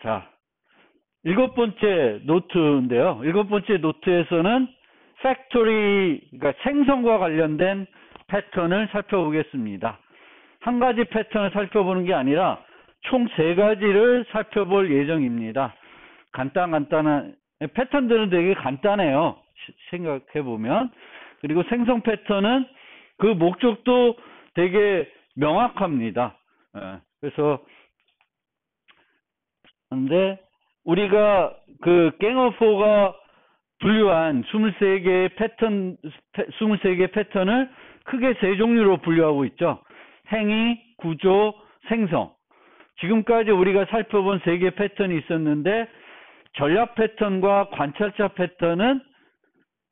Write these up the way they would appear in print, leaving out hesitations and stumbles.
자, 일곱 번째 노트인데요. 일곱 번째 노트에서는 팩토리, 그러니까 생성과 관련된 패턴을 살펴보겠습니다. 한 가지 패턴을 살펴보는 게 아니라 총 세 가지를 살펴볼 예정입니다. 간단한 패턴들은 되게 간단해요. 생각해보면. 그리고 생성 패턴은 그 목적도 되게 명확합니다. 그래서 근데 우리가 그 갱어포가 분류한 23개의 패턴, 23개의 패턴을 크게 세 종류로 분류하고 있죠. 행위, 구조, 생성. 지금까지 우리가 살펴본 세 개의 패턴이 있었는데 전략 패턴과 관찰자 패턴은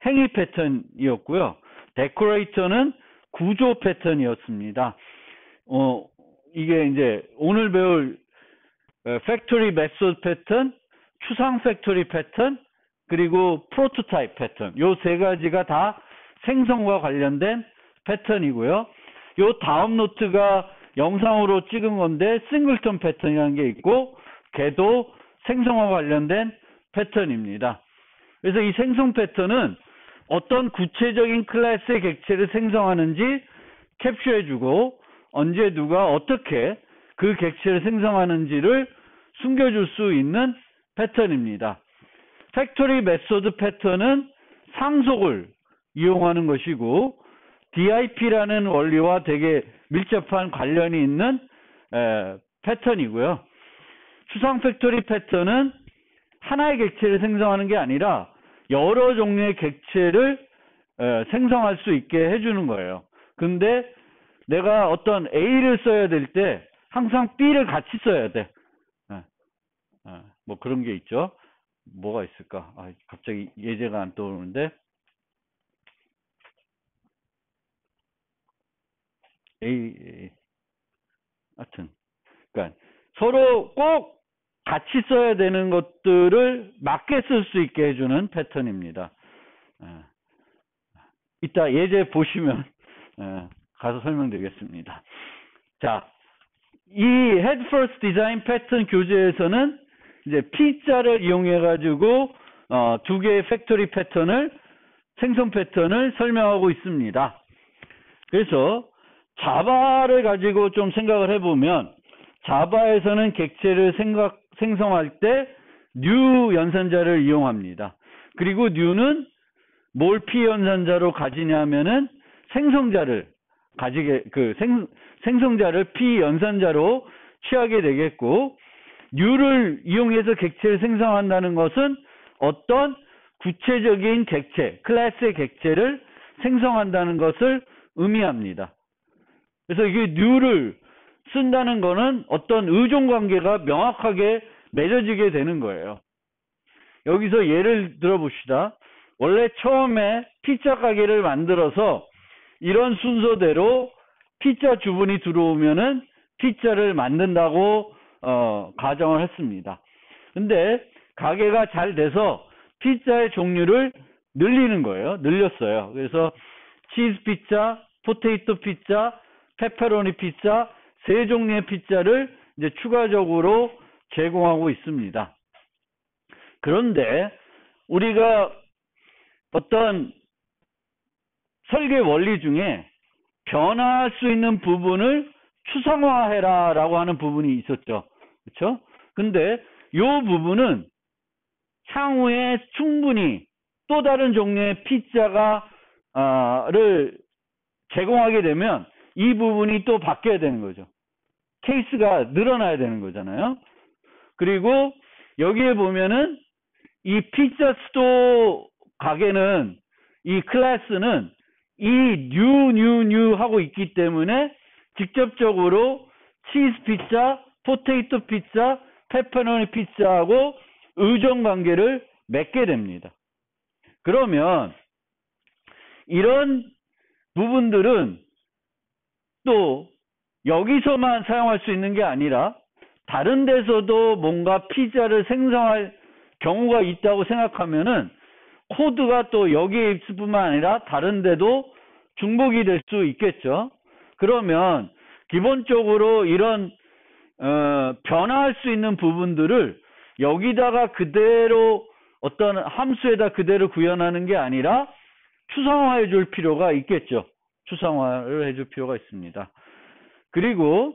행위 패턴이었고요. 데코레이터는 구조 패턴이었습니다. 이게 이제 오늘 배울 팩토리 메소드 패턴, 추상 팩토리 패턴, 그리고 프로토타입 패턴. 요 세 가지가 다 생성과 관련된 패턴이고요. 요 다음 노트가 영상으로 찍은 건데 싱글턴 패턴이라는 게 있고 걔도 생성과 관련된 패턴입니다. 그래서 이 생성 패턴은 어떤 구체적인 클래스의 객체를 생성하는지 캡처해주고 언제 누가 어떻게 그 객체를 생성하는지를 숨겨줄 수 있는 패턴입니다. 팩토리 메소드 패턴은 상속을 이용하는 것이고 DIP라는 원리와 되게 밀접한 관련이 있는 패턴이고요. 추상 팩토리 패턴은 하나의 객체를 생성하는 게 아니라 여러 종류의 객체를 생성할 수 있게 해주는 거예요. 근데 내가 어떤 A를 써야 될 때 항상 B를 같이 써야 돼. 뭐 그런 게 있죠. 뭐가 있을까? 갑자기 예제가 안 떠오르는데. 하여튼. 그러니까 서로 꼭 같이 써야 되는 것들을 맞게 쓸 수 있게 해주는 패턴입니다. 이따 예제 보시면 가서 설명드리겠습니다. 자, 이 Head First Design 패턴 교재에서는 이제 P자를 이용해 가지고 두 개의 팩토리 패턴을 생성 패턴을 설명하고 있습니다. 그래서 자바를 가지고 좀 생각을 해보면 자바에서는 객체를 생성할 때 new 연산자를 이용합니다. 그리고 new는 뭘 P 연산자로 가지냐면은 생성자를 가지게 생성자를 P 연산자로 취하게 되겠고 new를 이용해서 객체를 생성한다는 것은 어떤 구체적인 객체, 클래스의 객체를 생성한다는 것을 의미합니다. 그래서 이게 new를 쓴다는 거는 어떤 의존 관계가 명확하게 맺어지게 되는 거예요. 여기서 예를 들어봅시다. 원래 처음에 피자 가게를 만들어서 이런 순서대로 피자 주문이 들어오면은 피자를 만든다고 가정을 했습니다. 근데 가게가 잘 돼서 피자의 종류를 늘리는 거예요. 늘렸어요. 그래서 치즈 피자, 포테이토 피자, 페페로니 피자 세 종류의 피자를 이제 추가적으로 제공하고 있습니다. 그런데 우리가 어떤 설계 원리 중에 변화할 수 있는 부분을 추상화해라 라고 하는 부분이 있었죠. 그렇죠? 근데 이 부분은 향후에 충분히 또 다른 종류의 피자가 를 제공하게 되면 이 부분이 또 바뀌어야 되는 거죠. 케이스가 늘어나야 되는 거잖아요. 그리고 여기에 보면은 이 피자 스토어 가게는 이 클래스는 이 new 하고 있기 때문에 직접적으로 치즈 피자, 포테이토 피자, 페퍼로니 피자하고 의존 관계를 맺게 됩니다. 그러면 이런 부분들은 또 여기서만 사용할 수 있는 게 아니라 다른 데서도 뭔가 피자를 생성할 경우가 있다고 생각하면은 코드가 또 여기에 있을 뿐만 아니라 다른 데도 중복이 될 수 있겠죠. 그러면 기본적으로 이런 변화할 수 있는 부분들을 여기다가 그대로 어떤 함수에다 그대로 구현하는 게 아니라 추상화해 줄 필요가 있겠죠. 추상화를 해줄 필요가 있습니다. 그리고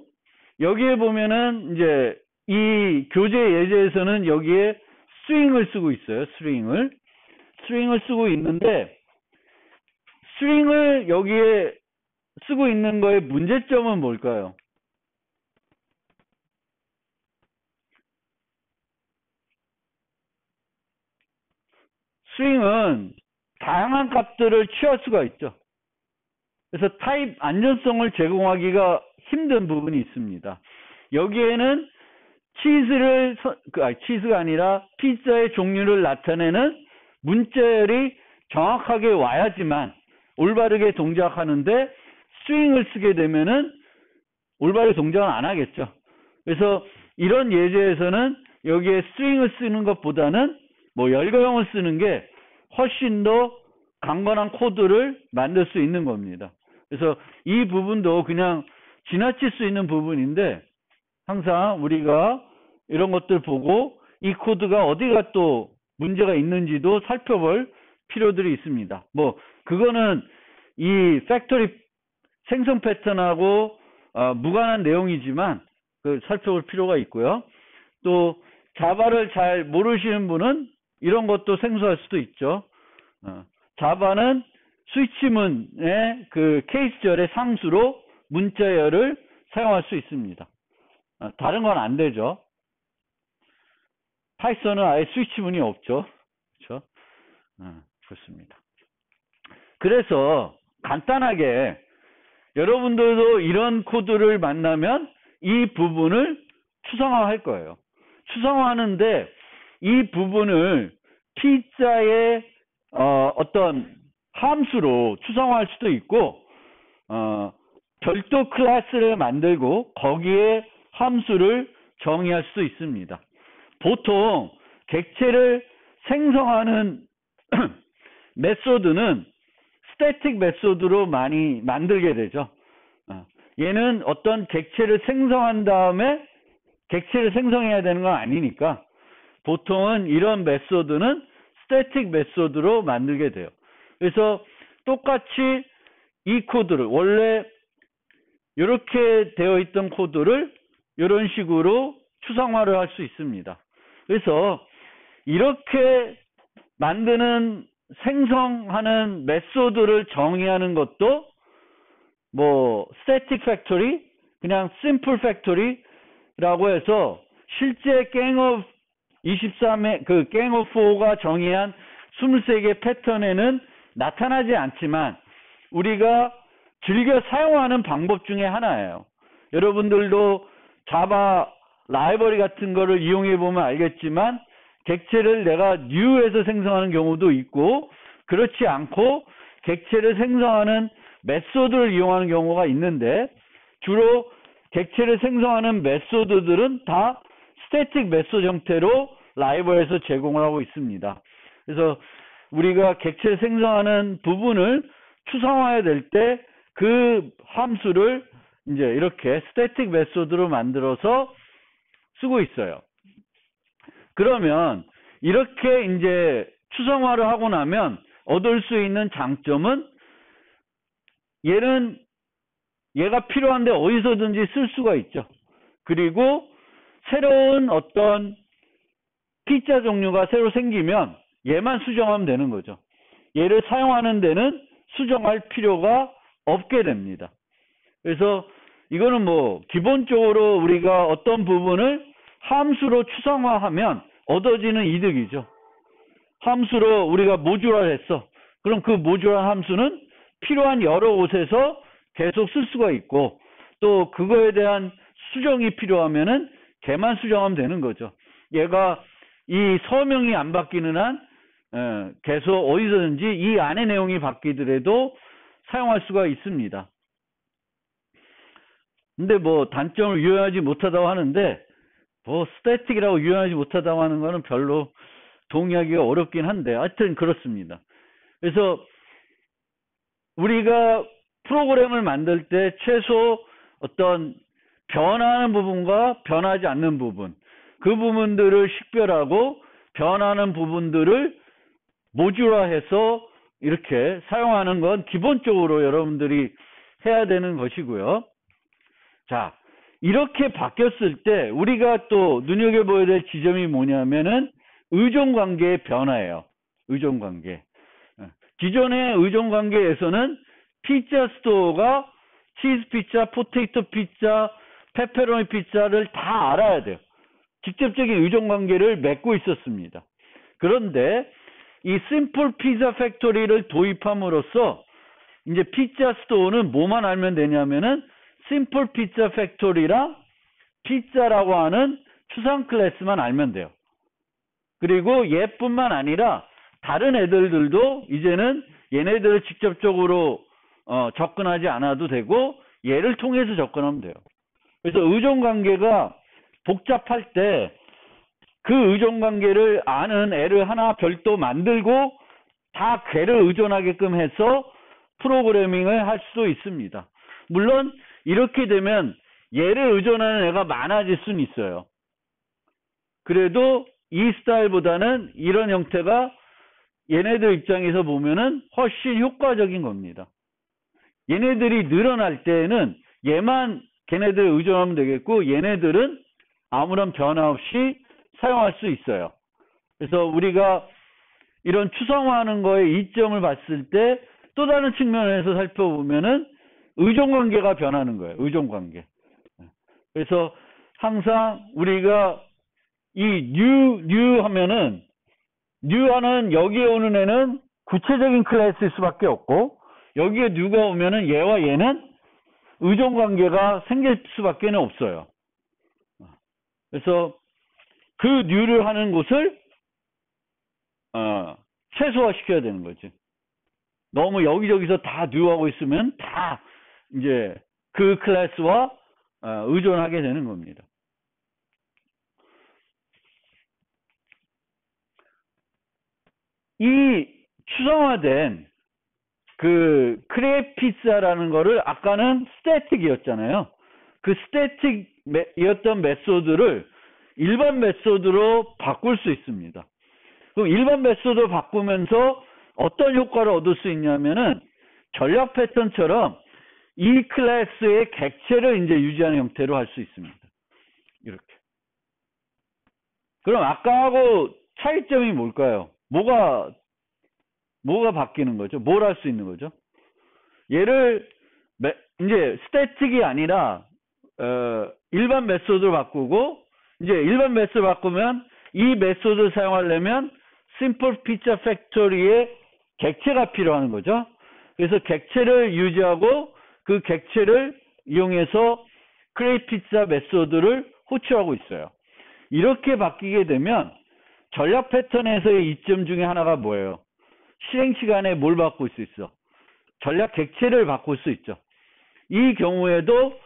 여기에 보면은 이제 이 교재 예제에서는 여기에 스트링을 쓰고 있어요. 스트링을 쓰고 있는데 스트링을 여기에 쓰고 있는 거의 문제점은 뭘까요? 스트링은 다양한 값들을 취할 수가 있죠. 그래서 타입 안전성을 제공하기가 힘든 부분이 있습니다. 여기에는 치즈가 아니라 피자의 종류를 나타내는 문자열이 정확하게 와야지만 올바르게 동작하는데 스트링을 쓰게 되면은 올바르게 동작은 안 하겠죠. 그래서 이런 예제에서는 여기에 스트링을 쓰는 것보다는 뭐 열거형을 쓰는 게 훨씬 더 강건한 코드를 만들 수 있는 겁니다. 그래서 이 부분도 그냥 지나칠 수 있는 부분인데 항상 우리가 이런 것들 보고 이 코드가 어디가 또 문제가 있는지도 살펴볼 필요들이 있습니다. 뭐 그거는 이 팩토리 생성 패턴하고 무관한 내용이지만 살펴볼 필요가 있고요. 또 자바를 잘 모르시는 분은 이런 것도 생소할 수도 있죠. 자바는 스위치문의 그 케이스절의 상수로 문자열을 사용할 수 있습니다. 다른 건 안 되죠. 파이썬은 아예 스위치문이 없죠. 그렇죠? 그렇습니다. 그래서 간단하게 여러분들도 이런 코드를 만나면 이 부분을 추상화할 거예요. 추상화하는데 이 부분을 피자의 어떤 함수로 추상화할 수도 있고 별도 클래스를 만들고 거기에 함수를 정의할 수도 있습니다. 보통 객체를 생성하는 메소드는 스태틱 메소드로 많이 만들게 되죠. 얘는 어떤 객체를 생성한 다음에 객체를 생성해야 되는 건 아니니까 보통은 이런 메소드는 스태틱 메소드로 만들게 돼요. 그래서 똑같이 이 코드를 원래 이렇게 되어 있던 코드를 이런 식으로 추상화를 할 수 있습니다. 그래서 이렇게 만드는 생성하는 메소드를 정의하는 것도 뭐 static factory, 그냥 simple factory라고 해서 실제 Gang of 23의 그 Gang of 4가 정의한 23개 패턴에는 나타나지 않지만 우리가 즐겨 사용하는 방법 중에 하나예요. 여러분들도 자바 라이브러리 같은 거를 이용해 보면 알겠지만 객체를 내가 new에서 생성하는 경우도 있고 그렇지 않고 객체를 생성하는 메소드를 이용하는 경우가 있는데 주로 객체를 생성하는 메소드들은 다 스태틱 메소드 형태로 라이브러리에서 제공을 하고 있습니다. 그래서 우리가 객체를 생성하는 부분을 추상화해야 될 때 그 함수를 이제 이렇게 스태틱 메소드로 만들어서 쓰고 있어요. 그러면 이렇게 이제 추상화를 하고 나면 얻을 수 있는 장점은 얘가 필요한데 어디서든지 쓸 수가 있죠. 그리고 새로운 어떤 피자 종류가 새로 생기면 얘만 수정하면 되는 거죠. 얘를 사용하는 데는 수정할 필요가 없게 됩니다. 그래서 이거는 뭐 기본적으로 우리가 어떤 부분을 함수로 추상화하면 얻어지는 이득이죠. 함수로 우리가 모듈화를 했어. 그럼 그 모듈화 함수는 필요한 여러 곳에서 계속 쓸 수가 있고 또 그거에 대한 수정이 필요하면은 걔만 수정하면 되는 거죠. 얘가 이 서명이 안 바뀌는 한 계속 어디서든지 이 안의 내용이 바뀌더라도 사용할 수가 있습니다. 근데 뭐 단점을 유연하지 못하다고 하는데 뭐 스태틱이라고 유연하지 못하다고 하는 거는 별로 동의하기가 어렵긴 한데 하여튼 그렇습니다. 그래서 우리가 프로그램을 만들 때 최소 어떤 변하는 부분과 변하지 않는 부분 그 부분들을 식별하고 변하는 부분들을 모듈화해서 이렇게 사용하는 건 기본적으로 여러분들이 해야 되는 것이고요. 자, 이렇게 바뀌었을 때 우리가 또 눈여겨봐야 될 지점이 뭐냐면은 의존관계의 변화예요. 의존관계. 기존의 의존관계에서는 피자 스토어가 치즈 피자, 포테이토 피자, 페페로니 피자를 다 알아야 돼요. 직접적인 의존관계를 맺고 있었습니다. 그런데 이 심플 피자 팩토리를 도입함으로써 이제 피자 스토어는 뭐만 알면 되냐면은 심플 피자 팩토리랑 피자라고 하는 추상 클래스만 알면 돼요. 그리고 얘뿐만 아니라 다른 애들도 이제는 얘네들을 직접적으로 접근하지 않아도 되고 얘를 통해서 접근하면 돼요. 그래서 의존관계가 복잡할 때 그 의존관계를 아는 애를 하나 별도 만들고 다 걔를 의존하게끔 해서 프로그래밍을 할 수도 있습니다. 물론 이렇게 되면 얘를 의존하는 애가 많아질 수는 있어요. 그래도 이 스타일보다는 이런 형태가 얘네들 입장에서 보면은 훨씬 효과적인 겁니다. 얘네들이 늘어날 때에는 얘만 걔네들을 의존하면 되겠고 얘네들은 아무런 변화 없이 사용할 수 있어요. 그래서 우리가 이런 추상화하는 거에 이점을 봤을 때 또 다른 측면에서 살펴보면은 의존관계가 변하는 거예요. 의존관계. 그래서 항상 우리가 이 new 하면은 new하는 여기에 오는 애는 구체적인 클래스일 수밖에 없고 여기에 new가 오면은 얘와 얘는 의존관계가 생길 수밖에 없어요. 그래서 그 new를 하는 곳을 최소화시켜야 되는 거지. 너무 여기저기서 다 new하고 있으면 다 이제 그 클래스와 의존하게 되는 겁니다. 이 추상화된 그 크레피자라는 거를 아까는 스태틱이었잖아요. 그 스태틱이었던 메소드를 일반 메소드로 바꿀 수 있습니다. 그럼 일반 메소드로 바꾸면서 어떤 효과를 얻을 수 있냐면은 전략 패턴처럼 이 클래스의 객체를 이제 유지하는 형태로 할 수 있습니다. 이렇게. 그럼 아까하고 차이점이 뭘까요? 뭐가 바뀌는 거죠? 뭘 할 수 있는 거죠? 얘를 이제 스태틱이 아니라 일반 메소드로 바꾸고 이제 일반 메소드 바꾸면 이 메소드를 사용하려면 심플 피자 팩토리의 객체가 필요한 거죠. 그래서 객체를 유지하고 그 객체를 이용해서 크레이트 피자 메소드를 호출하고 있어요. 이렇게 바뀌게 되면 전략 패턴에서의 이점 중에 하나가 뭐예요? 실행 시간에 뭘 바꿀 수 있어? 전략 객체를 바꿀 수 있죠. 이 경우에도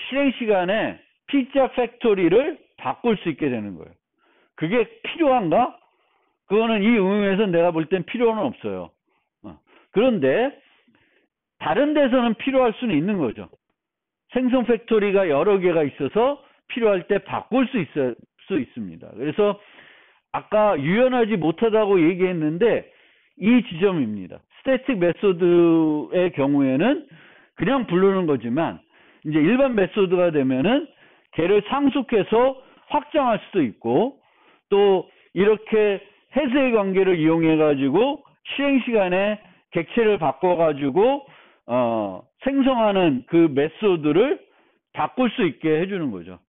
실행 시간에 피자 팩토리를 바꿀 수 있게 되는 거예요. 그게 필요한가? 그거는 이 응용에서 내가 볼 땐 필요는 없어요. 그런데 다른 데서는 필요할 수는 있는 거죠. 생성 팩토리가 여러 개가 있어서 필요할 때 바꿀 수 있습니다. 그래서 아까 유연하지 못하다고 얘기했는데 이 지점입니다. 스태틱 메소드의 경우에는 그냥 부르는 거지만 이제 일반 메소드가 되면은 걔를 상속해서 확장할 수도 있고 또 이렇게 해석의 관계를 이용해 가지고 실행 시간에 객체를 바꿔 가지고 생성하는 그 메소드를 바꿀 수 있게 해주는 거죠.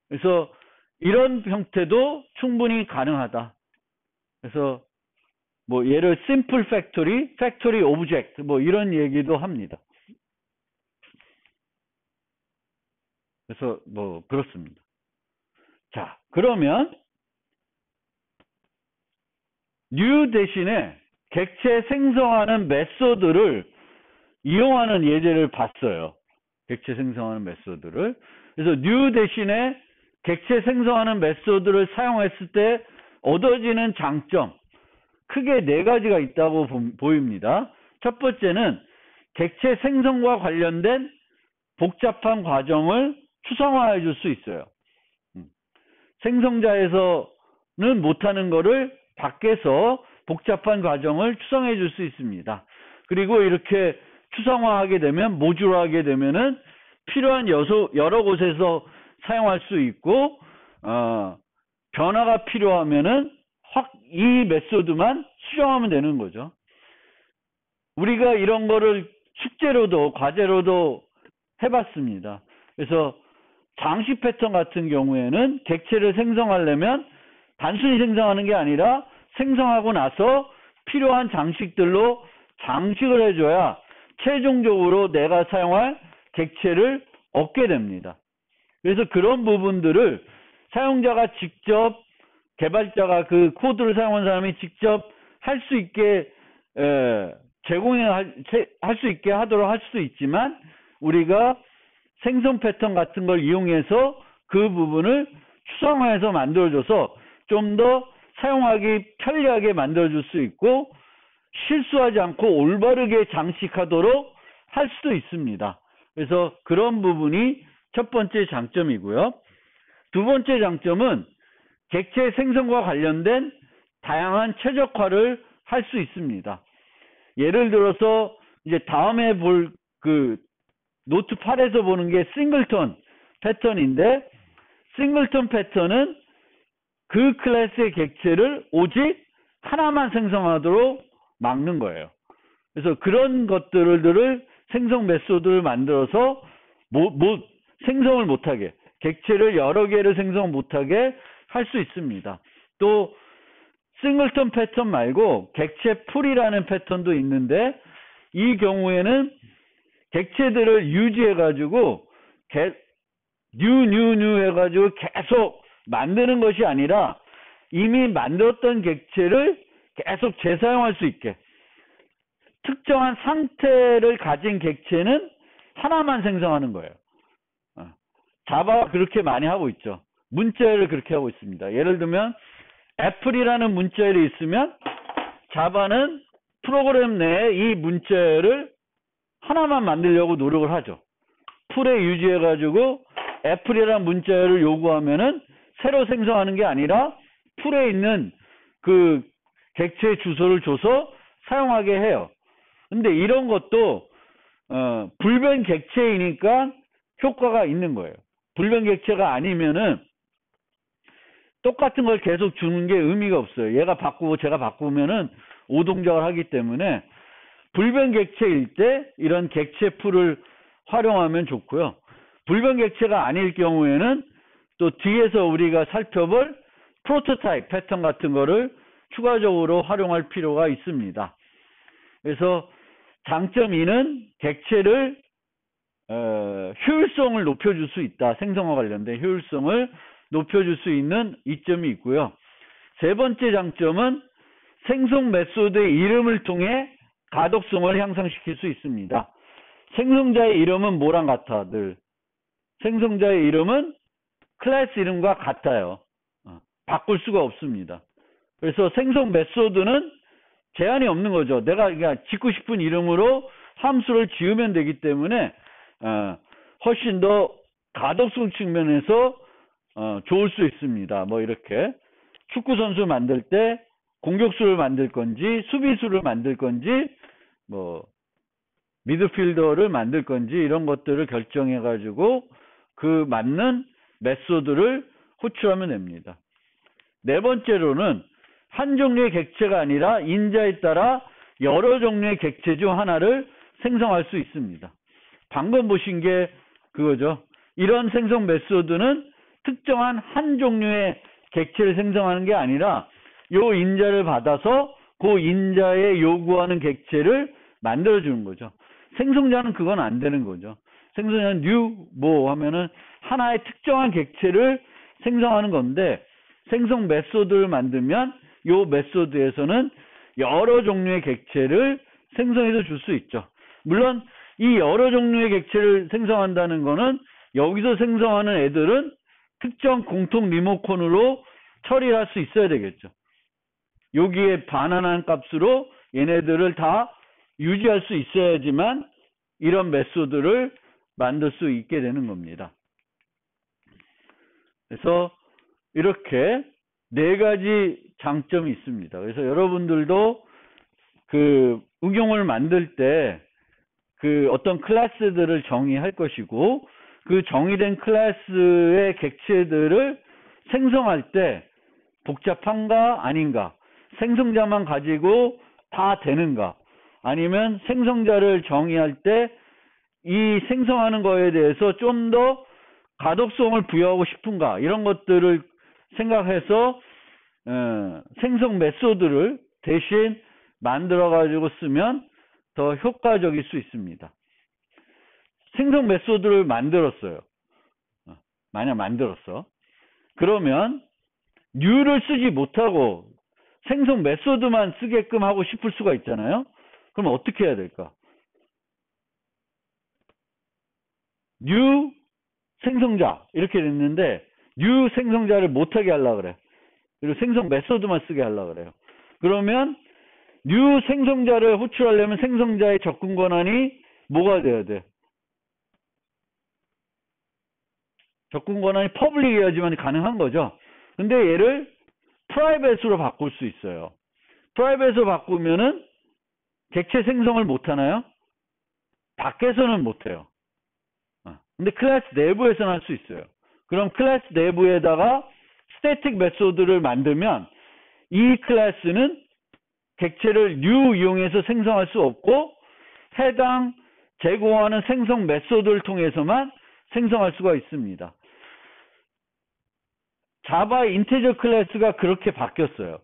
그래서 이런 형태도 충분히 가능하다. 그래서 뭐 얘를 simple factory, factory object 뭐 이런 얘기도 합니다. 그래서 뭐 그렇습니다. 자, 그러면 new 대신에 객체 생성하는 메소드를 이용하는 예제를 봤어요. 객체 생성하는 메소드를. 그래서 new 대신에 객체 생성하는 메소드를 사용했을 때 얻어지는 장점 크게 네 가지가 있다고 보입니다. 첫 번째는 객체 생성과 관련된 복잡한 과정을 추상화해 줄 수 있어요. 생성자에서는 못하는 거를 밖에서 복잡한 과정을 추성해 줄 수 있습니다. 그리고 이렇게 추상화하게 되면, 모듈화하게 되면은 필요한 여러 곳에서 사용할 수 있고, 변화가 필요하면은 확 이 메소드만 수정하면 되는 거죠. 우리가 이런 거를 숙제로도 과제로도 해봤습니다. 그래서 장식 패턴 같은 경우에는 객체를 생성하려면 단순히 생성하는 게 아니라 생성하고 나서 필요한 장식들로 장식을 해줘야 최종적으로 내가 사용할 객체를 얻게 됩니다. 그래서 그런 부분들을 사용자가 직접, 개발자가 그 코드를 사용한 사람이 직접 할 수 있게 할 수 있게 하도록 할 수도 있지만, 우리가 생성 패턴 같은 걸 이용해서 그 부분을 추상화해서 만들어줘서 좀 더 사용하기 편리하게 만들어줄 수 있고, 실수하지 않고 올바르게 장식하도록 할 수도 있습니다. 그래서 그런 부분이 첫 번째 장점이고요. 두 번째 장점은 객체 생성과 관련된 다양한 최적화를 할 수 있습니다. 예를 들어서 이제 다음에 볼 그 노트 8에서 보는 게 싱글턴 패턴인데, 싱글턴 패턴은 그 클래스의 객체를 오직 하나만 생성하도록 막는 거예요. 그래서 그런 것들을 생성 메소드를 만들어서 생성을 못하게, 객체를 여러 개를 생성 못하게 할 수 있습니다. 또 싱글턴 패턴 말고 객체 풀이라는 패턴도 있는데, 이 경우에는 객체들을 유지해가지고 뉴 해가지고 계속 만드는 것이 아니라 이미 만들었던 객체를 계속 재사용할 수 있게, 특정한 상태를 가진 객체는 하나만 생성하는 거예요. 자바가 그렇게 많이 하고 있죠. 문자열을 그렇게 하고 있습니다. 예를 들면 애플이라는 문자열이 있으면 자바는 프로그램 내에 이 문자열을 하나만 만들려고 노력을 하죠. 풀에 유지해가지고 애플이라는 문자열을 요구하면은 새로 생성하는 게 아니라 풀에 있는 그 객체 주소를 줘서 사용하게 해요. 근데 이런 것도 불변 객체이니까 효과가 있는 거예요. 불변 객체가 아니면은 똑같은 걸 계속 주는 게 의미가 없어요. 얘가 바꾸고 제가 바꾸면은 오동작을 하기 때문에 불변 객체일 때 이런 객체 풀을 활용하면 좋고요. 불변 객체가 아닐 경우에는 또 뒤에서 우리가 살펴볼 프로토타입 패턴 같은 거를 추가적으로 활용할 필요가 있습니다. 그래서 장점 2는 객체를 효율성을 높여줄 수 있다. 생성과 관련된 효율성을 높여줄 수 있는 이점이 있고요. 세 번째 장점은 생성 메소드의 이름을 통해 가독성을 향상시킬 수 있습니다. 생성자의 이름은 뭐랑 같아? 늘 생성자의 이름은 클래스 이름과 같아요. 바꿀 수가 없습니다. 그래서 생성 메소드는 제한이 없는 거죠. 내가 그냥 짓고 싶은 이름으로 함수를 지으면 되기 때문에 훨씬 더 가독성 측면에서 좋을 수 있습니다. 뭐 이렇게 축구 선수 만들 때 공격수를 만들 건지 수비수를 만들 건지 뭐 미드필더를 만들 건지 이런 것들을 결정해 가지고 그 맞는 메소드를 호출하면 됩니다. 네 번째로는 한 종류의 객체가 아니라 인자에 따라 여러 종류의 객체 중 하나를 생성할 수 있습니다. 방금 보신 게 그거죠. 이런 생성 메소드는 특정한 한 종류의 객체를 생성하는 게 아니라 요 인자를 받아서 그 인자에 요구하는 객체를 만들어주는 거죠. 생성자는 그건 안 되는 거죠. 생성자는 하면은 하나의 특정한 객체를 생성하는 건데, 생성 메소드를 만들면 요 메소드에서는 여러 종류의 객체를 생성해서 줄 수 있죠. 물론 이 여러 종류의 객체를 생성한다는 거는 여기서 생성하는 애들은 특정 공통 리모컨으로 처리를 할 수 있어야 되겠죠. 여기에 반환한 값으로 얘네들을 다 유지할 수 있어야지만 이런 메소드를 만들 수 있게 되는 겁니다. 그래서 이렇게 네 가지 장점이 있습니다. 그래서 여러분들도 그 응용을 만들 때 그 어떤 클래스들을 정의할 것이고, 그 정의된 클래스의 객체들을 생성할 때 복잡한가 아닌가, 생성자만 가지고 다 되는가, 아니면 생성자를 정의할 때 이 생성하는 거에 대해서 좀 더 가독성을 부여하고 싶은가, 이런 것들을 생각해서 생성 메소드를 대신 만들어 가지고 쓰면 더 효과적일 수 있습니다. 생성 메소드를 만들었어요. 만약 만들었어. 그러면 new를 쓰지 못하고 생성 메소드만 쓰게끔 하고 싶을 수가 있잖아요. 그럼 어떻게 해야 될까? new 생성자 이렇게 됐는데 new 생성자를 못하게 하려고 그래. 그리고 생성 메소드만 쓰게 하려고 그래요. 그러면 new 생성자를 호출하려면 생성자의 접근 권한이 뭐가 돼야 돼? 접근 권한이 public이어야지만 가능한 거죠. 근데 얘를 private으로 바꿀 수 있어요. private으로 바꾸면은 객체 생성을 못 하나요? 밖에서는 못 해요. 근데 클래스 내부에서는 할 수 있어요. 그럼 클래스 내부에다가 static 메소드를 만들면 이 클래스는 객체를 new 이용해서 생성할 수 없고 해당 제공하는 생성 메소드를 통해서만 생성할 수가 있습니다. 자바의 인테저 클래스가 그렇게 바뀌었어요.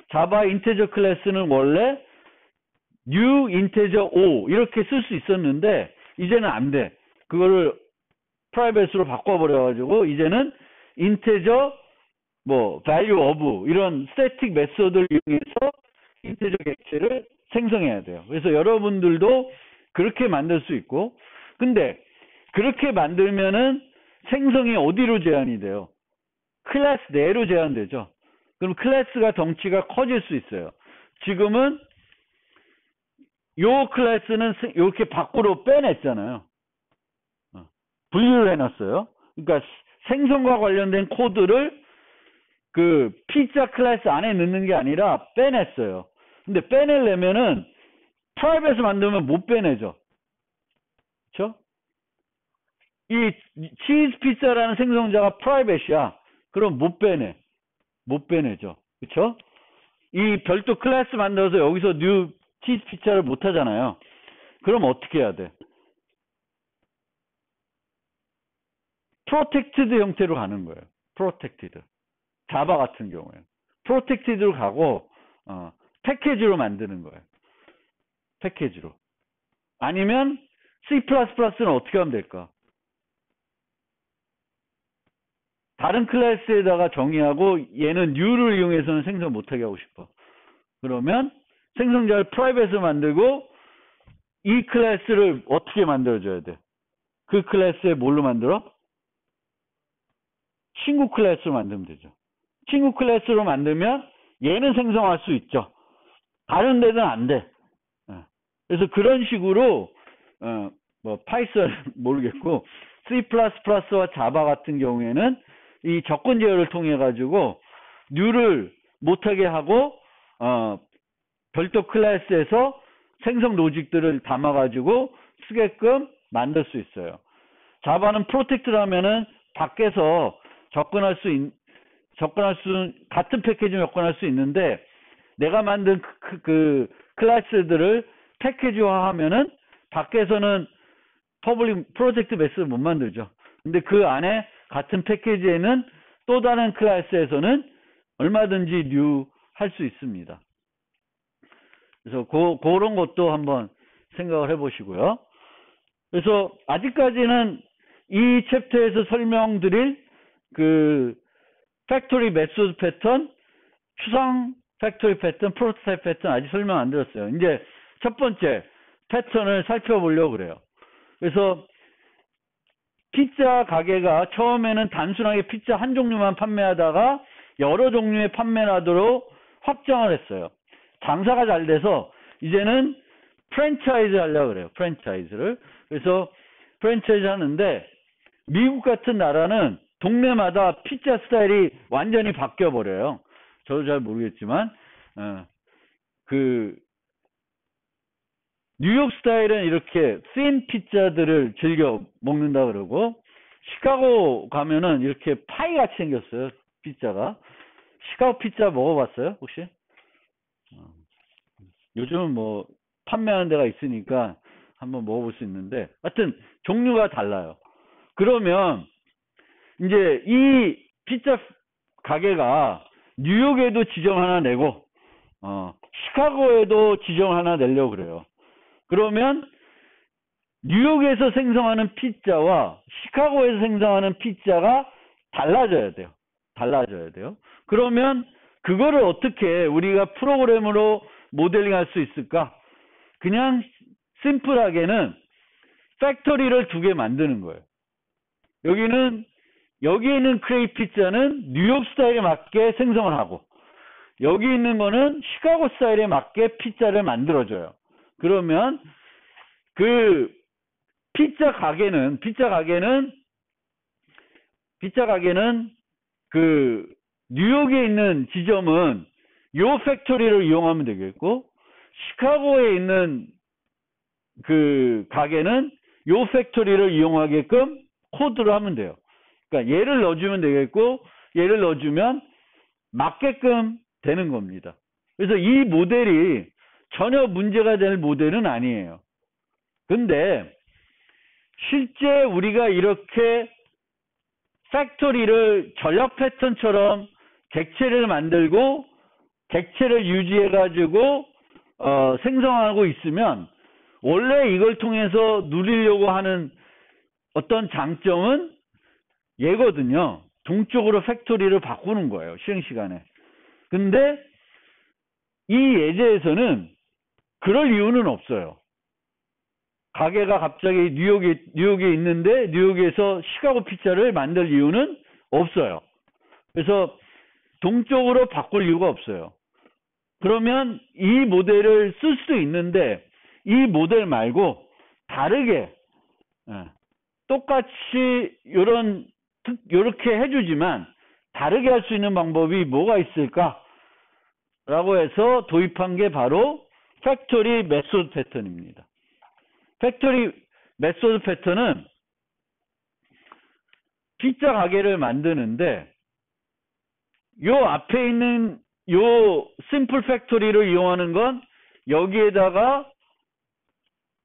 자바의 인테저 클래스는 원래 new integer o 이렇게 쓸 수 있었는데 이제는 안 돼. 그거를 private으로 바꿔버려가지고 이제는 integer value of 이런 static 메소드를 이용해서 인테저 객체를 생성해야 돼요. 그래서 여러분들도 그렇게 만들 수 있고, 근데 그렇게 만들면은 생성이 어디로 제한이 돼요? 클래스 내로 제한되죠. 그럼 클래스가 덩치가 커질 수 있어요. 지금은 요 클래스는 이렇게 밖으로 빼냈잖아요. 분류를 해놨어요. 그러니까 생성과 관련된 코드를 그 피자 클래스 안에 넣는 게 아니라 빼냈어요. 근데 빼내려면은 프라이빗을 만들면 못 빼내죠. 그렇죠? 이 치즈 피자라는 생성자가 프라이빗이야. 그럼 못 빼내죠. 그렇죠? 이 별도 클래스 만들어서 여기서 뉴 치즈 피자를 못 하잖아요. 그럼 어떻게 해야 돼? 프로텍티드 형태로 가는 거예요. 프로텍티드. 자바 같은 경우에 프로텍티드로 가고 패키지로 만드는 거예요. 패키지로. 아니면 C++는 어떻게 하면 될까? 다른 클래스에다가 정의하고 얘는 new를 이용해서는 생성 못하게 하고 싶어. 그러면 생성자를 프라이빗으로 만들고 이 클래스를 어떻게 만들어줘야 돼? 그 클래스에 뭘로 만들어? 친구 클래스로 만들면 되죠. 친구 클래스로 만들면 얘는 생성할 수 있죠. 다른 데는 안 돼. 그래서 그런 식으로 파이썬 모르겠고 C++와 자바 같은 경우에는 이 조건 제어를 통해 가지고 new를 못하게 하고 별도 클래스에서 생성 로직들을 담아 가지고 쓰게끔 만들 수 있어요. 자바는 프로텍트라면은 밖에서 같은 패키지로 접근할 수 있는데 내가 만든 그 클래스들을 패키지화하면은 밖에서는 퍼블릭 프로젝트 메시지를 못 만들죠. 근데 그 안에 같은 패키지에는 또 다른 클래스에서는 얼마든지 new 할 수 있습니다. 그래서 그런 것도 한번 생각을 해보시고요. 그래서 아직까지는 이 챕터에서 설명드릴 그 팩토리 메소드 패턴, 추상 팩토리 패턴, 프로토타입 패턴 아직 설명 안 드렸어요. 이제 첫 번째 패턴을 살펴보려고 그래요. 그래서 피자 가게가 처음에는 단순하게 피자 한 종류만 판매하다가 여러 종류의 판매를 하도록 확장을 했어요. 장사가 잘 돼서 이제는 프랜차이즈 하려고 그래요. 프랜차이즈를. 그래서 프랜차이즈 하는데 미국 같은 나라는 동네마다 피자 스타일이 완전히 바뀌어 버려요. 저도 잘 모르겠지만 그 뉴욕 스타일은 이렇게 씬 피자들을 즐겨 먹는다 그러고, 시카고 가면은 이렇게 파이 같이 생겼어요, 피자가. 시카고 피자 먹어봤어요, 혹시? 요즘은 뭐 판매하는 데가 있으니까 한번 먹어볼 수 있는데, 하여튼 종류가 달라요. 그러면 이제 이 피자 가게가 뉴욕에도 지점 하나 내고 시카고에도 지점 하나 내려고 그래요. 그러면 뉴욕에서 생성하는 피자와 시카고에서 생성하는 피자가 달라져야 돼요. 달라져야 돼요. 그러면 그거를 어떻게 우리가 프로그램으로 모델링 할 수 있을까? 그냥 심플하게는 팩토리를 두 개 만드는 거예요. 여기에 있는 크레이프 피자는 뉴욕 스타일에 맞게 생성을 하고, 여기 있는 거는 시카고 스타일에 맞게 피자를 만들어줘요. 그러면 그 피자 가게는 그 뉴욕에 있는 지점은 요 팩토리를 이용하면 되겠고, 시카고에 있는 그 가게는 요 팩토리를 이용하게끔 코드를 하면 돼요. 그러니까 얘를 넣어주면 되겠고, 얘를 넣어주면 맞게끔 되는 겁니다. 그래서 이 모델이 전혀 문제가 될 모델은 아니에요. 근데 실제 우리가 이렇게 팩토리를 전략 패턴처럼 객체를 만들고 객체를 유지해 가지고 생성하고 있으면, 원래 이걸 통해서 누리려고 하는 어떤 장점은 얘거든요. 동쪽으로 팩토리를 바꾸는 거예요, 실행 시간에. 근데 이 예제에서는 그럴 이유는 없어요. 가게가 갑자기 뉴욕에 있는데 뉴욕에서 시카고 피자를 만들 이유는 없어요. 그래서 동쪽으로 바꿀 이유가 없어요. 그러면 이 모델을 쓸 수도 있는데, 이 모델 말고 다르게 똑같이 요렇게 해주지만 다르게 할 수 있는 방법이 뭐가 있을까? 라고 해서 도입한 게 바로 팩토리 메소드 패턴입니다. 팩토리 메소드 패턴은 피자 가게를 만드는데, 요 앞에 있는 요 심플 팩토리를 이용하는 건 여기에다가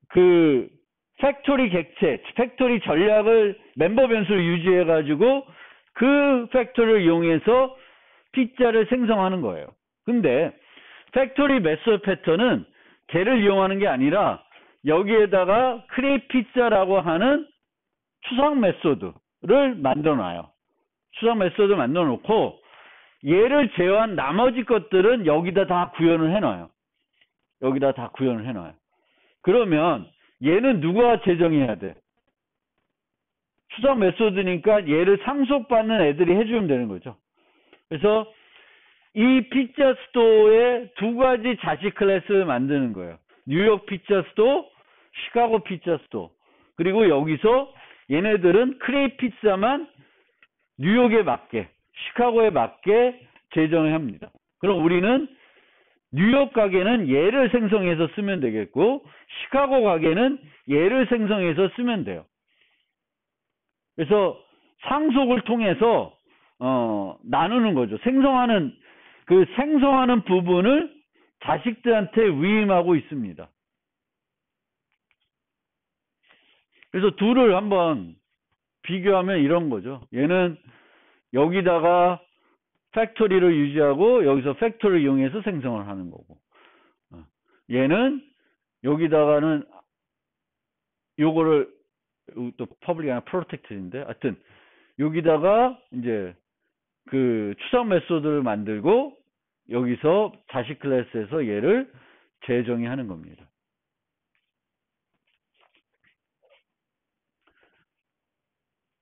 그 팩토리 객체, 팩토리 전략을 멤버 변수를 유지해 가지고 그 팩토리를 이용해서 피자를 생성하는 거예요. 근데 팩토리 메소드 패턴은 걔를 이용하는 게 아니라 여기에다가 크레이프 피자라고 하는 추상 메소드를 만들어 놔요. 추상 메소드 만들어 놓고 얘를 제외한 나머지 것들은 여기다 다 구현을 해 놔요. 그러면 얘는 누가 제정해야 돼? 추상 메소드니까 얘를 상속받는 애들이 해주면 되는 거죠. 그래서 이 피자 스토어에 두 가지 자식 클래스를 만드는 거예요. 뉴욕 피자 스토어, 시카고 피자 스토어. 그리고 여기서 얘네들은 크레이프 피자만 뉴욕에 맞게, 시카고에 맞게 제정을 합니다. 그럼 우리는 뉴욕 가게는 얘를 생성해서 쓰면 되겠고, 시카고 가게는 얘를 생성해서 쓰면 돼요. 그래서 상속을 통해서 나누는 거죠. 생성하는 부분을 자식들한테 위임하고 있습니다. 그래서 둘을 한번 비교하면 이런 거죠. 얘는 여기다가 팩토리를 유지하고 여기서 팩토리를 이용해서 생성을 하는 거고, 얘는 여기다가는 요거를 또 퍼블릭 아니라 프로텍트인데, 하여튼 여기다가 이제 그 추상 메소드를 만들고 여기서 자식 클래스에서 얘를 재정의하는 겁니다.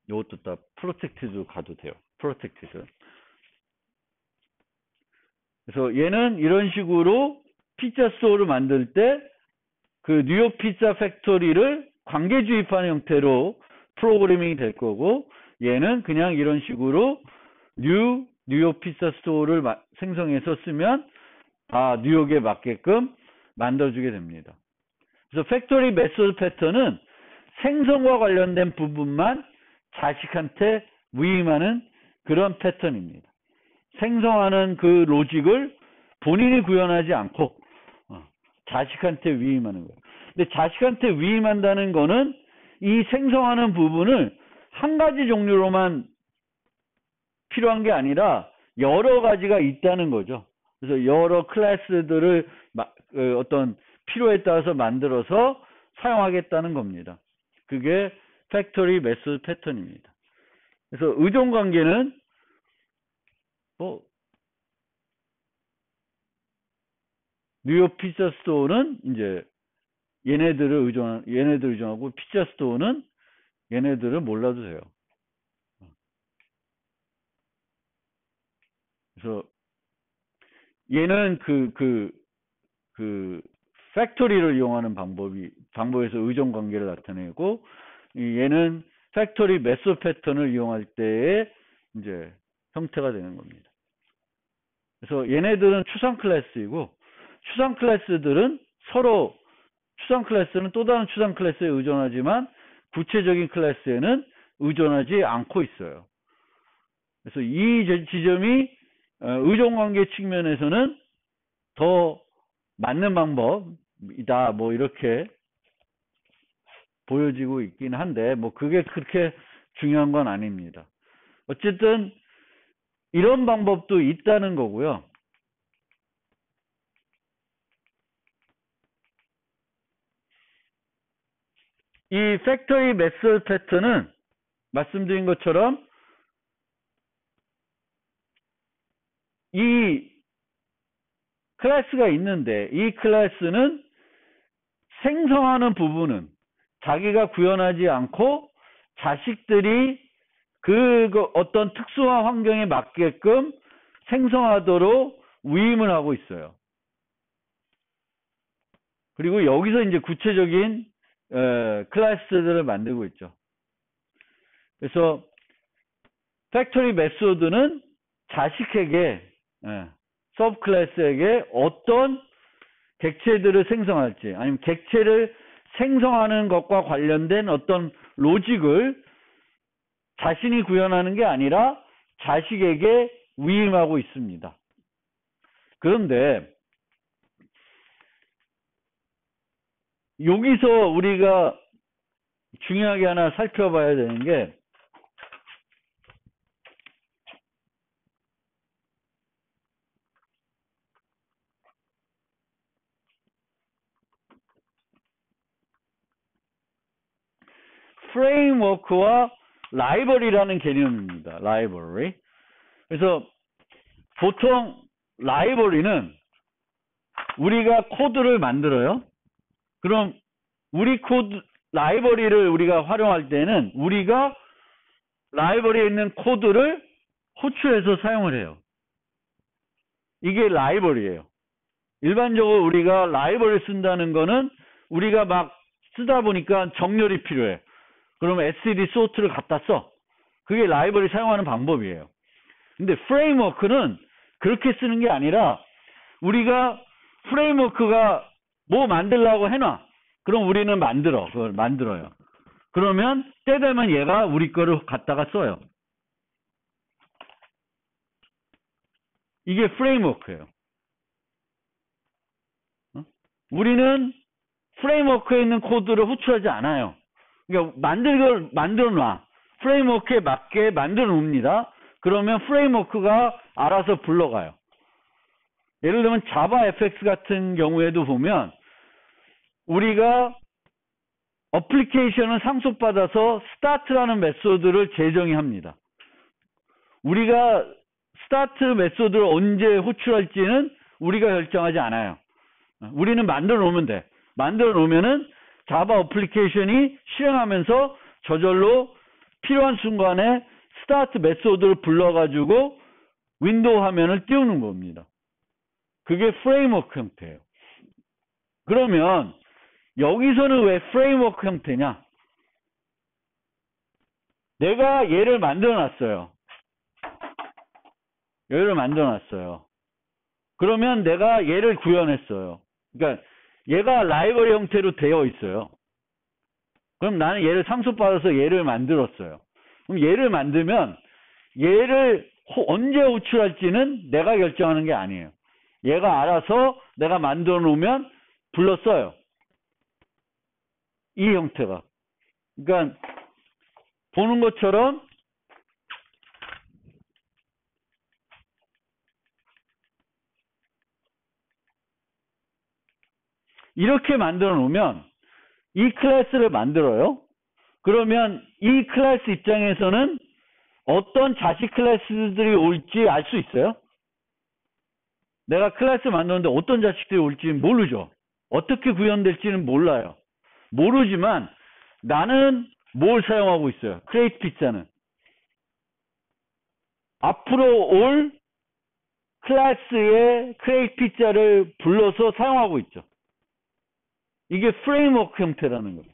이것도 다 프로텍티드 가도 돼요. 프로텍티드. 그래서 얘는 이런 식으로 피자 스토어를 만들 때 그 뉴욕 피자 팩토리를 관계 주입하는 형태로 프로그래밍이 될 거고, 얘는 그냥 이런 식으로 뉴욕 피자 스토어를 생성해서 쓰면 다 뉴욕에 맞게끔 만들어주게 됩니다. 그래서 팩토리 메소드 패턴은 생성과 관련된 부분만 자식한테 위임하는 그런 패턴입니다. 생성하는 그 로직을 본인이 구현하지 않고 자식한테 위임하는 거예요. 근데 자식한테 위임한다는 거는 이 생성하는 부분을 한 가지 종류로만 필요한 게 아니라 여러 가지가 있다는 거죠. 그래서 여러 클래스들을 어떤 필요에 따라서 만들어서 사용하겠다는 겁니다. 그게 팩토리 메소드 패턴입니다. 그래서 의존 관계는 뉴욕 피자 스토어는 이제 얘네들을 의존하고 피자 스토어는 얘네들을 몰라도 돼요. 그래서 얘는 그 팩토리를 이용하는 방법에서 의존 관계를 나타내고, 얘는 팩토리 메소드 패턴을 이용할 때의 이제 형태가 되는 겁니다. 그래서 얘네들은 추상 클래스이고, 추상 클래스들은 서로 추상 클래스는 또 다른 추상 클래스에 의존하지만 구체적인 클래스에는 의존하지 않고 있어요. 그래서 이 지점이 의존 관계 측면에서는 더 맞는 방법이다, 뭐 이렇게 보여지고 있긴 한데, 뭐 그게 그렇게 중요한 건 아닙니다. 어쨌든 이런 방법도 있다는 거고요. 이 팩토리 메소드 패턴은 말씀드린 것처럼 이 클래스가 있는데, 이 클래스는 생성하는 부분은 자기가 구현하지 않고 자식들이 어떤 특수한 환경에 맞게끔 생성하도록 위임을 하고 있어요. 그리고 여기서 이제 구체적인 클래스들을 만들고 있죠. 그래서 팩토리 메소드는 자식에게, 서브 클래스에게 어떤 객체들을 생성할지, 아니면 객체를 생성하는 것과 관련된 어떤 로직을 자신이 구현하는 게 아니라 자식에게 위임하고 있습니다. 그런데 여기서 우리가 중요하게 하나 살펴봐야 되는 게, 프레임워크와 라이벌이라는 개념입니다. 라이벌리. 그래서 보통 라이벌리는 우리가 코드를 만들어요. 그럼 라이벌리를 우리가 활용할 때는 우리가 라이벌리에 있는 코드를 호출해서 사용을 해요. 이게 라이벌리예요. 일반적으로 우리가 라이벌리를 쓴다는 거는 우리가 막 쓰다 보니까 정렬이 필요해. 그러면 SED 소트를 갖다 써. 그게 라이벌리 사용하는 방법이에요. 근데 프레임워크는 그렇게 쓰는 게 아니라, 우리가 프레임워크가 뭐 만들라고 해놔. 그럼 우리는 그걸 만들어요. 그러면 때 되면 얘가 우리 거를 갖다가 써요. 이게 프레임워크예요. 우리는 프레임워크에 있는 코드를 호출하지 않아요. 그러니까 만들어 놔. 프레임워크에 맞게 만들어 놓습니다. 그러면 프레임워크가 알아서 불러가요. 예를 들면 자바 FX 같은 경우에도 보면, 우리가 어플리케이션을 상속받아서 스타트라는 메소드를 재정의합니다. 우리가 스타트 메소드를 언제 호출할지는 우리가 결정하지 않아요. 우리는 만들어 놓으면 돼. 만들어 놓으면은 자바 어플리케이션이 실행하면서 저절로 필요한 순간에 스타트 메소드를 불러가지고 윈도우 화면을 띄우는 겁니다. 그게 프레임워크 형태예요. 그러면 여기서는 왜 프레임워크 형태냐? 내가 얘를 만들어 놨어요. 얘를 만들어 놨어요. 그러면 내가 얘를 구현했어요. 그러니까 얘가 라이브러리 형태로 되어 있어요. 그럼 나는 얘를 상속받아서 얘를 만들었어요. 그럼 얘를 만들면 얘를 언제 호출할지는 내가 결정하는 게 아니에요. 얘가 알아서 내가 만들어 놓으면 불러 써요. 이 형태가. 그러니까 보는 것처럼 이렇게 만들어 놓으면 이 클래스를 만들어요. 그러면 이 클래스 입장에서는 어떤 자식 클래스들이 올지 알 수 있어요? 내가 클래스 만드는데 어떤 자식들이 올지 모르죠. 어떻게 구현될지는 몰라요. 모르지만 나는 뭘 사용하고 있어요? 크레이트 피자는. 앞으로 올 클래스의 크레이트 피자를 불러서 사용하고 있죠. 이게 프레임워크 형태라는 거예요.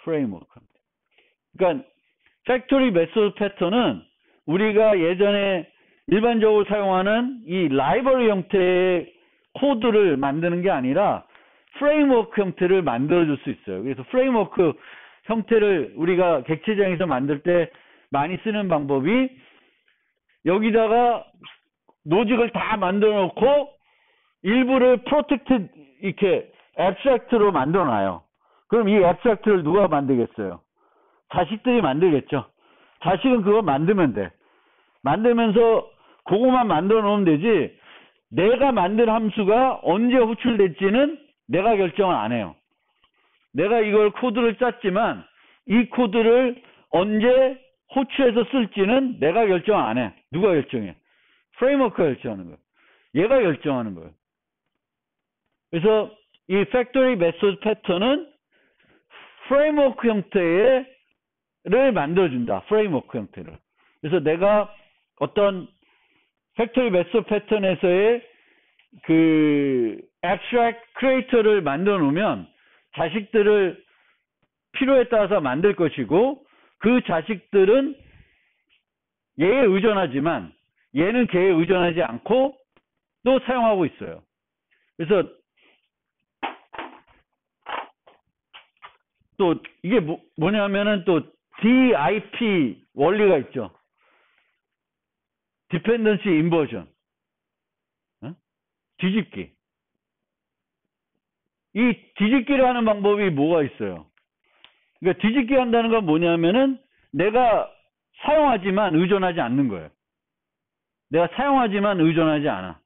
프레임워크 형태. 그러니까 팩토리 메소드 패턴은 우리가 예전에 일반적으로 사용하는 이 라이브러리 형태의 코드를 만드는 게 아니라 프레임워크 형태를 만들어줄 수 있어요. 그래서 프레임워크 형태를 우리가 객체장에서 만들 때 많이 쓰는 방법이 여기다가 로직을 다 만들어 놓고 일부를 프로텍트 이렇게 앱스트랙트로 만들어 놔요. 그럼 이 앱스트랙트를 누가 만들겠어요? 자식들이 만들겠죠. 자식은 그거 만들면 돼. 만들면서 그거만 만들어 놓으면 되지 내가 만든 함수가 언제 호출될지는 내가 결정을 안 해요. 내가 이걸 코드를 짰지만 이 코드를 언제 호출해서 쓸지는 내가 결정 안 해. 누가 결정해? 프레임워크가 결정하는 거예요. 얘가 결정하는 거예요. 그래서 이 팩토리 메소드 패턴은 프레임워크 형태를 만들어준다. 프레임워크 형태를. 그래서 내가 어떤 팩토리 메소드 패턴에서의 그 abstract creator를 만들어 놓으면 자식들을 필요에 따라서 만들 것이고 그 자식들은 얘에 의존하지만 얘는 걔에 의존하지 않고 또 사용하고 있어요. 그래서 또 이게 뭐냐면은 또 DIP 원리가 있죠. Dependency Inversion. 뒤집기. 이 뒤집기를 하는 방법이 뭐가 있어요? 그러니까 뒤집기 한다는 건 뭐냐면은 내가 사용하지만 의존하지 않는 거예요. 내가 사용하지만 의존하지 않아.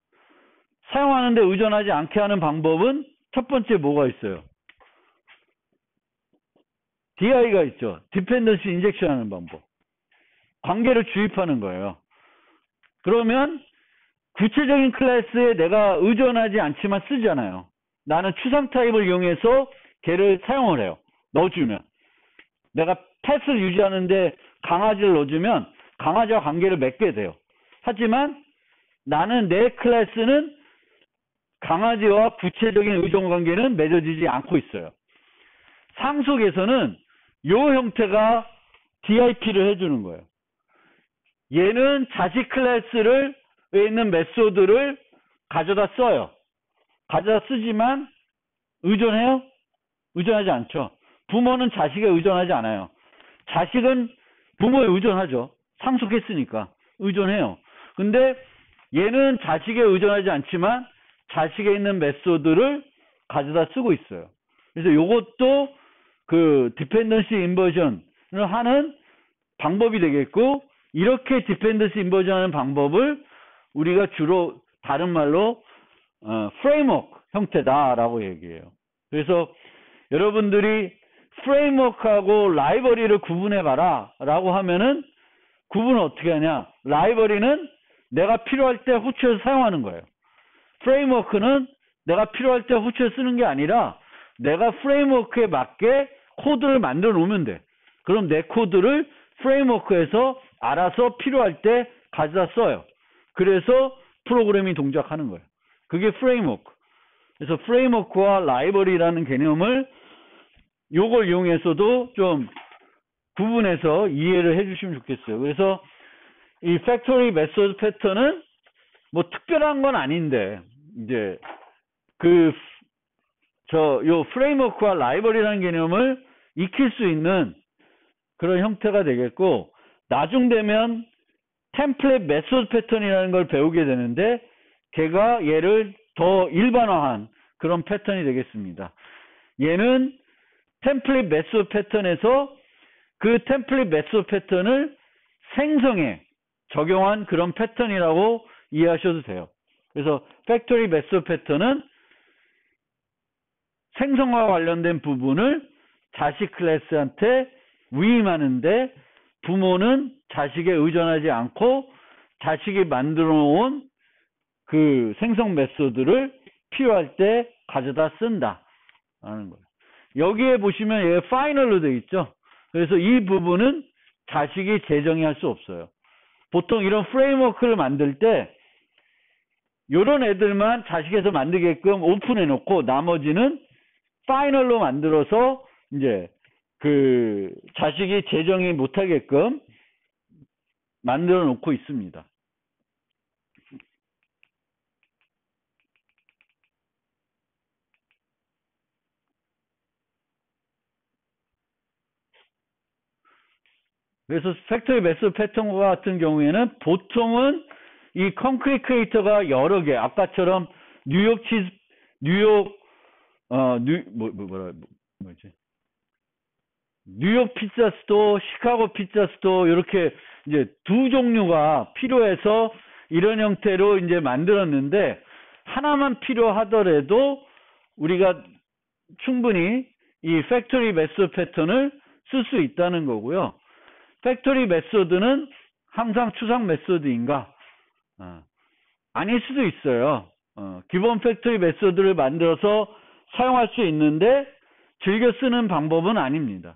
사용하는데 의존하지 않게 하는 방법은 첫 번째 뭐가 있어요? DI가 있죠. Dependency Injection 하는 방법. 관계를 주입하는 거예요. 그러면 구체적인 클래스에 내가 의존하지 않지만 쓰잖아요. 나는 추상 타입을 이용해서 걔를 사용을 해요. 넣어주면. 내가 펫을 유지하는데 강아지를 넣어주면 강아지와 관계를 맺게 돼요. 하지만 나는 내 클래스는 강아지와 구체적인 의존 관계는 맺어지지 않고 있어요. 상속에서는 이 형태가 DIP를 해주는 거예요. 얘는 자식 클래스를 에 있는 메소드를 가져다 써요. 가져다 쓰지만 의존해요? 의존하지 않죠. 부모는 자식에 의존하지 않아요. 자식은 부모에 의존하죠. 상속했으니까 의존해요. 근데 얘는 자식에 의존하지 않지만 자식에 있는 메소드를 가져다 쓰고 있어요. 그래서 이것도 그 디펜던시 인버전을 하는 방법이 되겠고, 이렇게 디펜던시 인버전 하는 방법을 우리가 주로 다른 말로 프레임워크 형태다라고 얘기해요. 그래서 여러분들이 프레임워크하고 라이브러리를 구분해봐라 라고 하면은 구분을 어떻게 하냐? 라이브러리는 내가 필요할 때 호출해서 사용하는 거예요. 프레임워크는 내가 필요할 때 호출해서 쓰는 게 아니라 내가 프레임워크에 맞게 코드를 만들어 놓으면 돼. 그럼 내 코드를 프레임워크에서 알아서 필요할 때 가져다 써요. 그래서 프로그램이 동작하는 거예요. 그게 프레임워크. 그래서 프레임워크와 라이브러리라는 개념을 요걸 이용해서도 좀 부분에서 이해를 해주시면 좋겠어요. 그래서 이 팩토리 메소드 패턴은 뭐 특별한 건 아닌데, 이제 요 프레임워크와 라이벌이라는 개념을 익힐 수 있는 그런 형태가 되겠고, 나중 되면 템플릿 메소드 패턴이라는 걸 배우게 되는데, 걔가 얘를 더 일반화한 그런 패턴이 되겠습니다. 얘는 템플릿 메소드 패턴에서 그 템플릿 메소드 패턴을 생성해 적용한 그런 패턴이라고 이해하셔도 돼요. 그래서 팩토리 메소드 패턴은 생성과 관련된 부분을 자식 클래스한테 위임하는데, 부모는 자식에 의존하지 않고 자식이 만들어 놓은 그 생성 메소드를 필요할 때 가져다 쓴다 하는 거예요. 여기에 보시면 얘 파이널로 되어 있죠. 그래서 이 부분은 자식이 재정의 할 수 없어요. 보통 이런 프레임워크를 만들 때 이런 애들만 자식에서 만들게끔 오픈해 놓고, 나머지는 파이널로 만들어서 이제 그 자식이 재정의 못하게끔 만들어 놓고 있습니다. 그래서 팩토리 메소드 패턴과 같은 경우에는 보통은 이 콘크리트 크리에이터가 여러 개, 아까처럼 뉴욕 피자 스토어, 시카고 피자 스토어, 이렇게 이제 두 종류가 필요해서 이런 형태로 이제 만들었는데, 하나만 필요하더라도 우리가 충분히 이 팩토리 메소드 패턴을 쓸 수 있다는 거고요. 팩토리 메소드는 항상 추상 메소드인가? 아닐 수도 있어요. 기본 팩토리 메소드를 만들어서 사용할 수 있는데 즐겨 쓰는 방법은 아닙니다.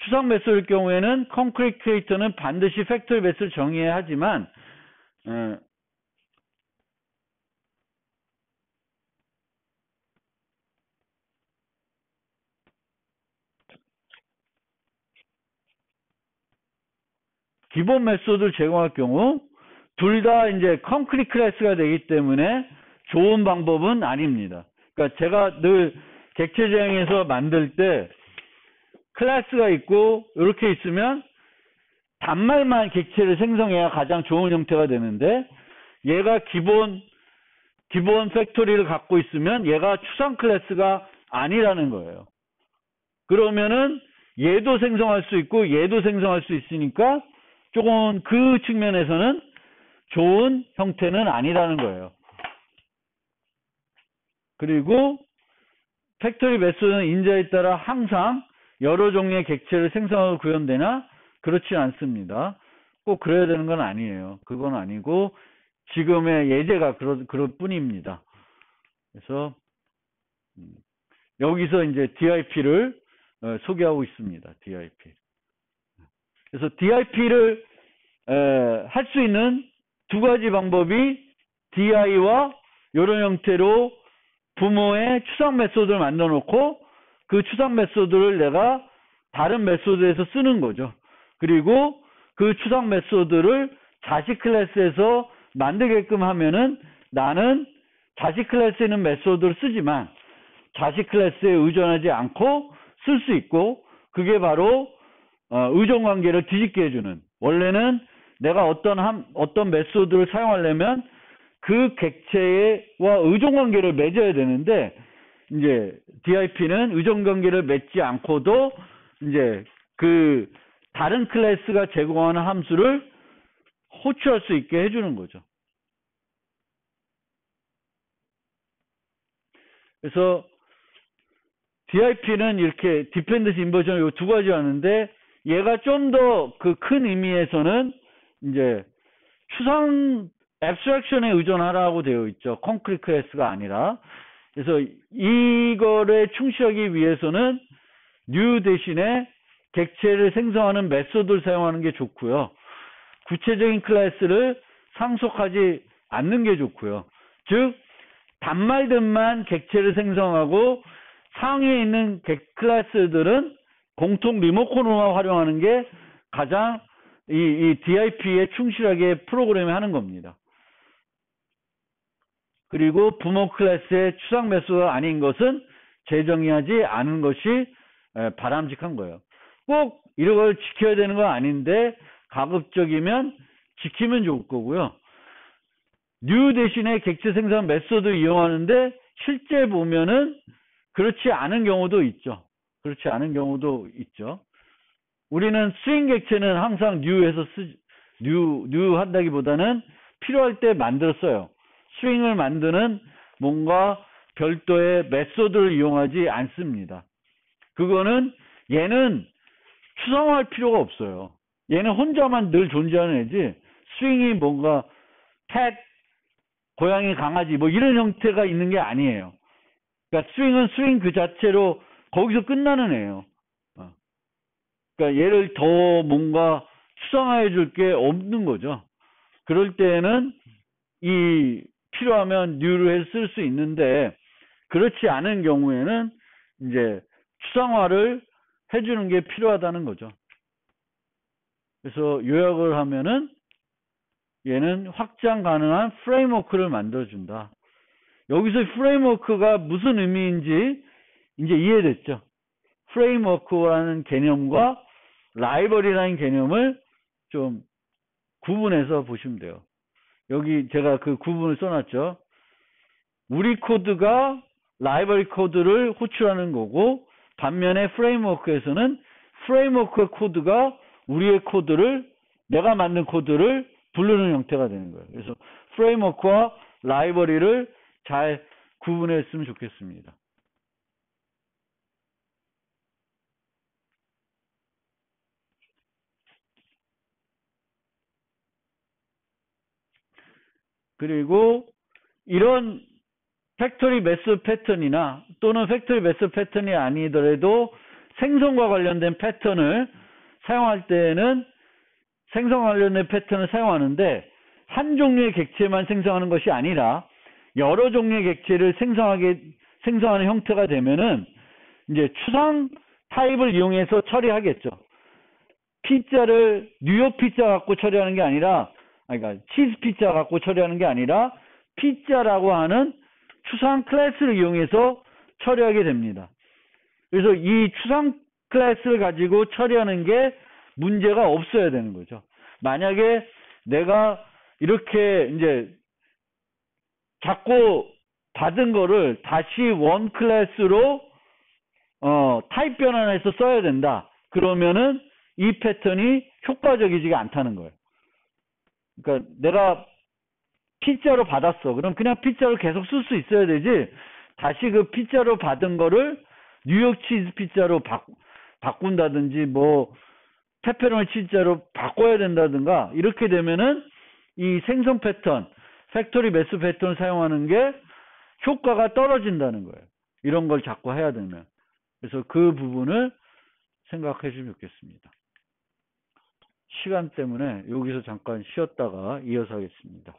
추상 메소드일 경우에는 콘크리트 크리에이터는 반드시 팩토리 메소드를 정의해야 하지만, 기본 메소드를 제공할 경우 둘 다 이제 콘크리트 클래스가 되기 때문에 좋은 방법은 아닙니다. 그러니까 제가 늘 객체 제형에서 만들 때 클래스가 있고 이렇게 있으면 단말만 객체를 생성해야 가장 좋은 형태가 되는데, 얘가 기본 팩토리를 갖고 있으면 얘가 추상 클래스가 아니라는 거예요. 그러면은 얘도 생성할 수 있고 얘도 생성할 수 있으니까 조금 그 측면에서는 좋은 형태는 아니라는 거예요. 그리고 팩토리 메소드는 인자에 따라 항상 여러 종류의 객체를 생성하고 구현되나? 그렇지 않습니다. 꼭 그래야 되는 건 아니에요. 그건 아니고 지금의 예제가 그럴 뿐입니다. 그래서 여기서 이제 DIP를 소개하고 있습니다. DIP. 그래서 DIP를 할 수 있는 두 가지 방법이 DI와 이런 형태로 부모의 추상 메소드를 만들어 놓고 그 추상 메소드를 내가 다른 메소드에서 쓰는 거죠. 그리고 그 추상 메소드를 자식 클래스에서 만들게끔 하면은 나는 자식 클래스에 있는 메소드를 쓰지만 자식 클래스에 의존하지 않고 쓸 수 있고, 그게 바로 의존 관계를 뒤집게 해주는, 원래는 내가 어떤 메소드를 사용하려면 그 객체와 의존 관계를 맺어야 되는데, 이제 DIP는 의존 관계를 맺지 않고도 이제 그 다른 클래스가 제공하는 함수를 호출할 수 있게 해주는 거죠. 그래서 DIP는 이렇게 디펜던스 인버전 이 두 가지 하는데, 얘가 좀 더 그 큰 의미에서는 이제 추상 앱스트랙션에 의존하라고 되어 있죠. 콘크리트 클래스가 아니라. 그래서 이거를 충실하기 위해서는 new 대신에 객체를 생성하는 메소드를 사용하는 게 좋고요. 구체적인 클래스를 상속하지 않는 게 좋고요. 즉 단말들만 객체를 생성하고 상위에 있는 클래스들은 공통 리모컨으로만 활용하는 게 가장 이 DIP에 충실하게 프로그램을 하는 겁니다. 그리고 부모 클래스의 추상 매수가 아닌 것은 재정의하지 않은 것이 바람직한 거예요. 꼭 이런 걸 지켜야 되는 건 아닌데 가급적이면 지키면 좋을 거고요. new 대신에 객체 생산 메소드 이용하는데 실제 보면은 그렇지 않은 경우도 있죠. 그렇지 않은 경우도 있죠. 우리는 스윙 객체는 항상 new에서 new 한다기보다는 필요할 때 만들어 써요. 스윙을 만드는 뭔가 별도의 메소드를 이용하지 않습니다. 그거는 얘는 추상화할 필요가 없어요. 얘는 혼자만 늘 존재하는 애지 스윙이 뭔가 캣, 고양이, 강아지 뭐 이런 형태가 있는 게 아니에요. 그러니까 스윙은 스윙 그 자체로 거기서 끝나는 애예요. 그러니까 얘를 더 뭔가 추상화해 줄 게 없는 거죠. 그럴 때는 이 필요하면 new를 쓸 수 있는데 그렇지 않은 경우에는 이제 추상화를 해주는 게 필요하다는 거죠. 그래서 요약을 하면은 얘는 확장 가능한 프레임워크를 만들어준다. 여기서 프레임워크가 무슨 의미인지 이제 이해됐죠. 프레임워크라는 개념과 라이벌이라는 개념을 좀 구분해서 보시면 돼요. 여기 제가 그 구분을 써놨죠. 우리 코드가 라이벌 코드를 호출하는 거고 반면에 프레임워크에서는 프레임워크 코드가 우리의 코드를 내가 만든 코드를 부르는 형태가 되는 거예요. 그래서 프레임워크와 라이벌리를 잘 구분했으면 좋겠습니다. 그리고 이런 팩토리 매스 패턴이나 또는 팩토리 매스 패턴이 아니더라도 생성과 관련된 패턴을 사용할 때는 생성 관련된 패턴을 사용하는데 한 종류의 객체만 생성하는 것이 아니라 여러 종류의 객체를 생성하는 형태가 되면은 이제 추상 타입을 이용해서 처리하겠죠. 피자를 뉴욕 피자 갖고 처리하는 게 아니라 그러니까 치즈 피자 갖고 처리하는 게 아니라 피자라고 하는 추상 클래스를 이용해서 처리하게 됩니다. 그래서 이 추상 클래스를 가지고 처리하는 게 문제가 없어야 되는 거죠. 만약에 내가 이렇게 이제 자꾸 받은 거를 다시 원 클래스로 타입 변환해서 써야 된다. 그러면은 이 패턴이 효과적이지가 않다는 거예요. 그러니까 내가 피자로 받았어. 그럼 그냥 피자로 계속 쓸 수 있어야 되지. 다시 그 피자로 받은 거를 뉴욕 치즈 피자로 바꾼다든지 뭐 페페로니 치즈로 바꿔야 된다든가 이렇게 되면은 이 생성 패턴, 팩토리 매스 패턴을 사용하는 게 효과가 떨어진다는 거예요. 이런 걸 자꾸 해야 되면. 그래서 그 부분을 생각해 주시면 좋겠습니다. 시간 때문에 여기서 잠깐 쉬었다가 이어서 하겠습니다.